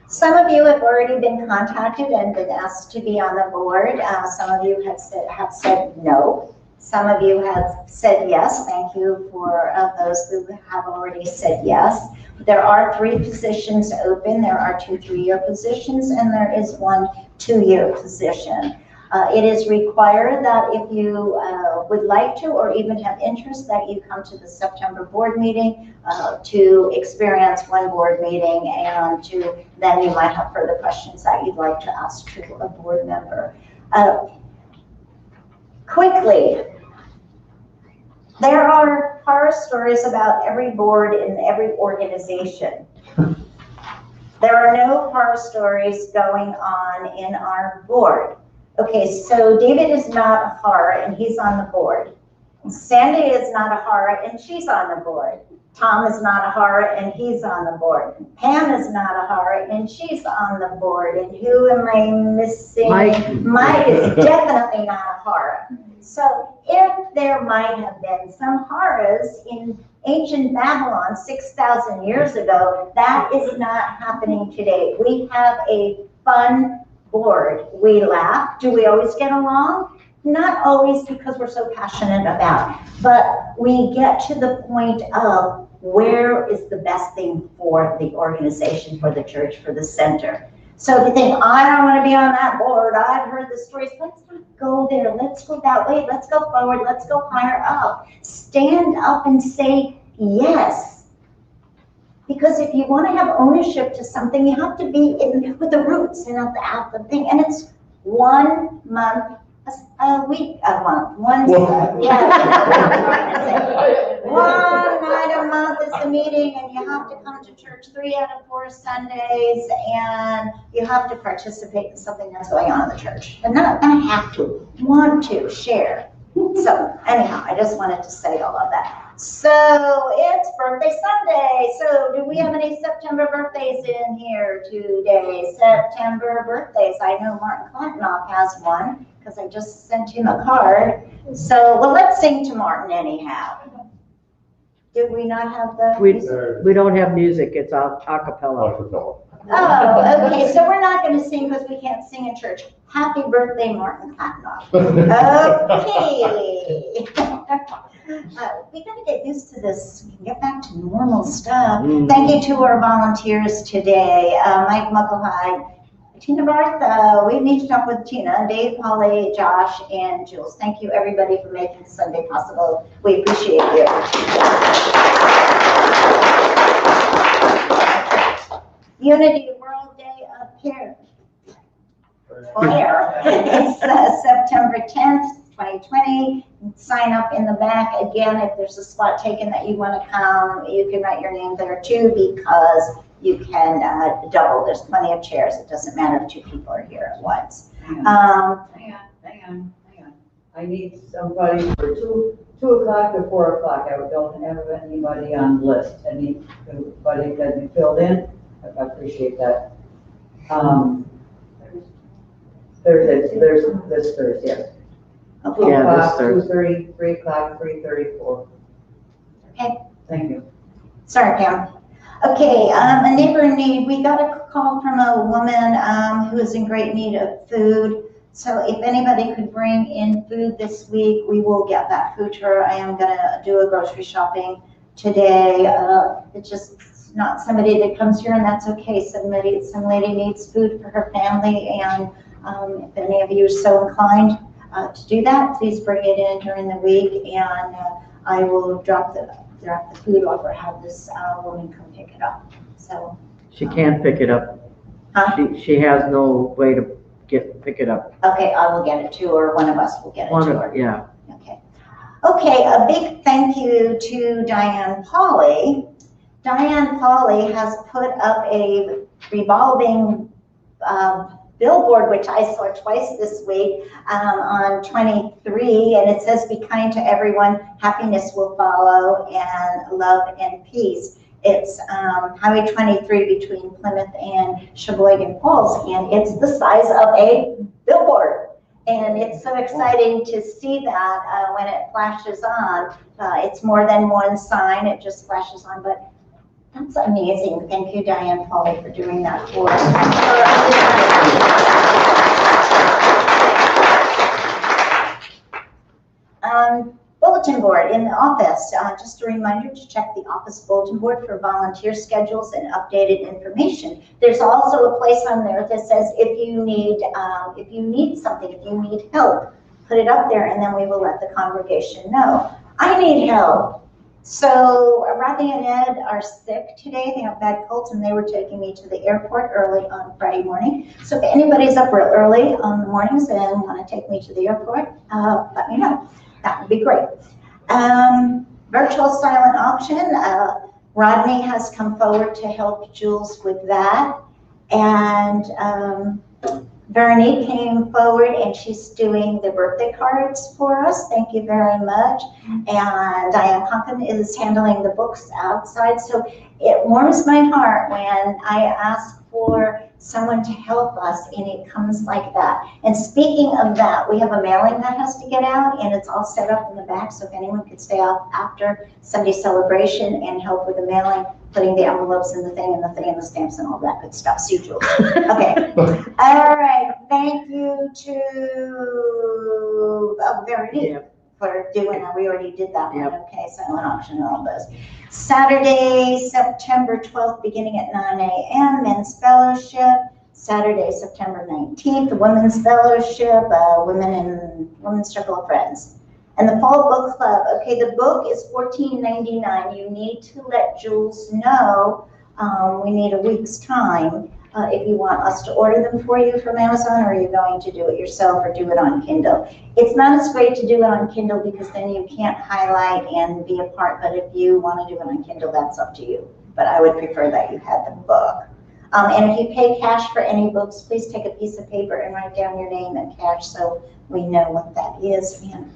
some of you have already been contacted and been asked to be on the board. Some of you have said no. Some of you have said yes. Thank you for those who have already said yes. There are 3 positions open. There are 2 3-year positions, and there is 1 2-year position. It is required that if you would like to or even have interest that you come to the September board meeting to experience 1 board meeting, and then you might have further questions that you'd like to ask to a board member. Quickly, there are horror stories about every board in every organization. There are no horror stories going on in our board. Okay, so David is not a horror and he's on the board. Sandy is not a horror and she's on the board. Tom is not a horror and he's on the board. Pam is not a horror and she's on the board. And who am I missing? Mike is definitely not a horror. So if there might have been some horrors in ancient Babylon 6,000 years ago, that is not happening today. We have a fun board. We laugh. Do we always get along? Not always, because we're so passionate about it. But we get to the point of where is the best thing for the organization, for the church, for the center. So if you think, I don't want to be on that board, I've heard the stories, let's not go there, let's go that way, let's go forward, let's go higher up. Stand up and say yes. Because if you want to have ownership to something, you have to be in with the roots and at the thing. And it's 1 month, a week, a month, one night a month is the meeting, and you have to come to church 3 out of 4 Sundays, and you have to participate in something that's going on in the church. But not gonna have to, want to share. So anyhow, I just wanted to say all of that. So it's birthday Sunday. So do we have any September birthdays in here today? September birthdays. I know Martin Klantnoff has one because I just sent him a card. So, well, let's sing to Martin anyhow. Did we not have the music? We don't have music, it's a cappella. Oh, okay, so we're not going to sing because we can't sing in church. Happy birthday, Martin Klantnoff. Okay. We got to get used to this, get back to normal stuff. Thank you to our volunteers today. Mike Mucklehide, Tina Barth, we need to talk with Tina, Dave, Polly, Josh, and Jules. Thank you, everybody, for making Sunday possible. We appreciate you. Unity World Day of Prayer. It's September 10th, 2020. Sign up in the back. Again, if there's a spot taken that you want to come, you can write your name there too, because you can double. There's plenty of chairs. It doesn't matter if 2 people are here at once. Hang on. I need somebody for 2 o'clock to 4 o'clock. I don't have anybody on the list. Anybody can be filled in. I appreciate that. Thursday, there's this Thursday, yes. 2 o'clock, 2:30, 3 o'clock, 3:34. Okay. Thank you. Sorry, Pam. Okay, a neighbor in need. We got a call from a woman who is in great need of food. So if anybody could bring in food this week, we will get that food to her. I am gonna do a grocery shopping today. It's just not somebody that comes here, and that's okay. Some lady needs food for her family, and if any of you are so inclined to do that, please bring it in during the week, and I will drop the food off or have this woman come pick it up. So She can't pick it up. Huh? She has no way to pick it up. Okay, I will get it to her. One of us will get it to her. Yeah. Okay. Okay, a big thank you to Diane Pauley. Diane Pauley has put up a revolving billboard, which I saw twice this week on 23, and it says, "Be kind to everyone, happiness will follow, and love and peace." It's Highway 23 between Plymouth and Sheboygan Falls, and it's the size of a billboard. And it's so exciting to see that when it flashes on. It's more than one sign, it just flashes on, but that's amazing. Thank you, Diane Pauley, for doing that for us. Bulletin board in the office. Just a reminder to check the office bulletin board for volunteer schedules and updated information. There's also a place on there that says if you need something, if you need help, put it up there, and then we will let the congregation know. I need help. So Rodney and Ed are sick today. They have bad colds, and they were taking me to the airport early on Friday morning. So if anybody's up real early on the mornings and want to take me to the airport, let me know. That would be great. Virtual silent auction. Rodney has come forward to help Jules with that. And Veronique came forward, and she's doing the birthday cards for us. Thank you very much. And Diane Conklin is handling the books outside. So it warms my heart when I ask for someone to help us, and it comes like that. And speaking of that, we have a mailing that has to get out, and it's all set up in the back, so if anyone could stay up after Sunday celebration and help with the mailing, putting the envelopes in the thing and the stamps and all that good stuff. See you, Jules. Okay. All right. Thank you to Veronique for doing that. We already did that one. Okay, silent auction and all those. Saturday, September 12th, beginning at 9 a.m. Men's Fellowship. Saturday, September 19th, the Women's Fellowship, Women's Circle of Friends. And the Fall Book Club, okay, the book is $14.99. You need to let Jules know. We need a week's time if you want us to order them for you from Amazon, or you're going to do it yourself or do it on Kindle. It's not as great to do it on Kindle because then you can't highlight and be a part, but if you want to do it on Kindle, that's up to you. But I would prefer that you had the book. And if you pay cash for any books, please take a piece of paper and write down your name and cash so we know what that is. Man,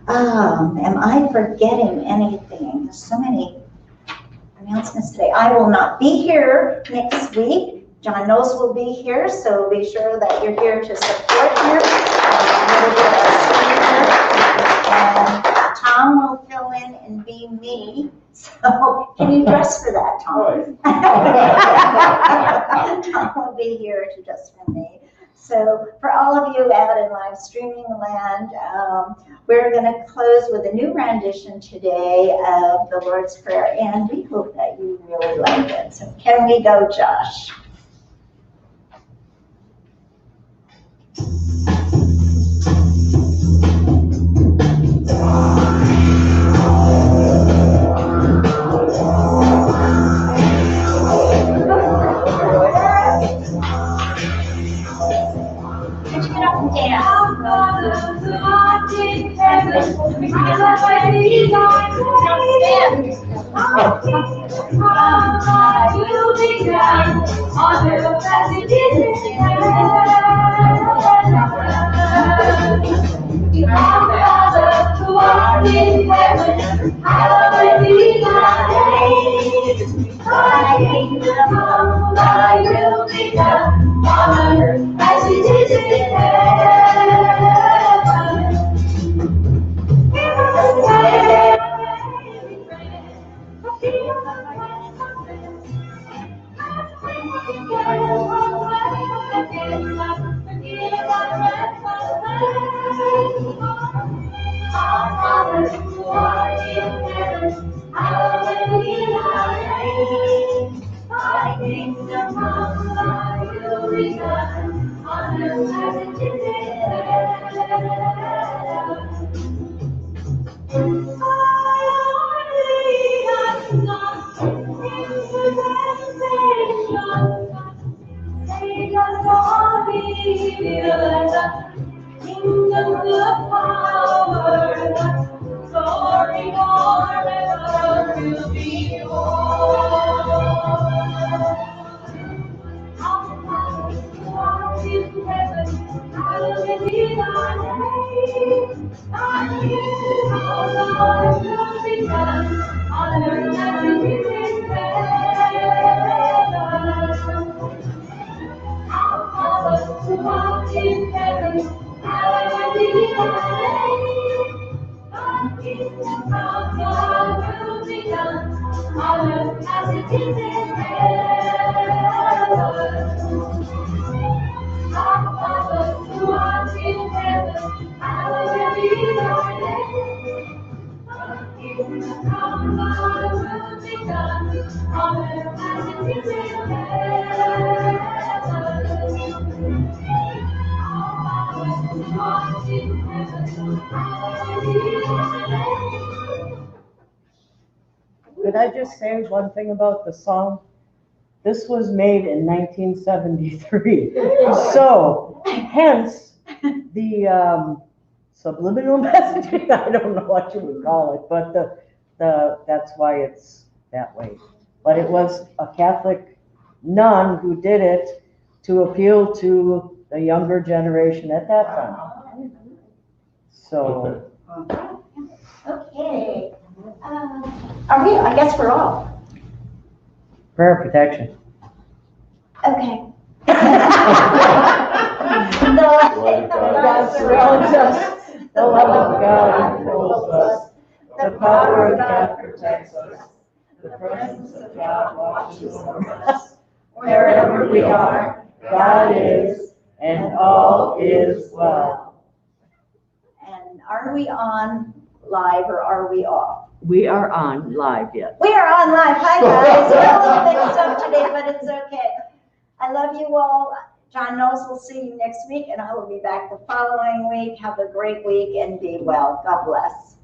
am I forgetting anything? There's so many announcements today. I will not be here next week. John Knowles will be here, so be sure that you're here to support him. And Tom will fill in and be me. So can you dress for that, Tom? Tom will be here to dress for me. So for all of you out in live streaming land, we're going to close with a new rendition today of the Lord's Prayer, and we hope that you really like it. So can we go, Josh? Could I just say one thing about the song? This was made in 1973. So, hence the subliminal messaging. I don't know what you would call it, but that's why it's that way. But it was a Catholic nun who did it to appeal to the younger generation at that time. So. Okay. Are we? I guess we're off. Prayer protection. Okay. God surrounds us. The love of God controls us. The power of God protects us. The presence of God watches over us. Wherever we are, God is, and all is well. And are we on live or are we off? We are on live yet. We are on live. Hi guys. We're a little mixed up today, but it's okay. I love you all. John knows we'll see you next week, and I will be back the following week. Have a great week and be well. God bless.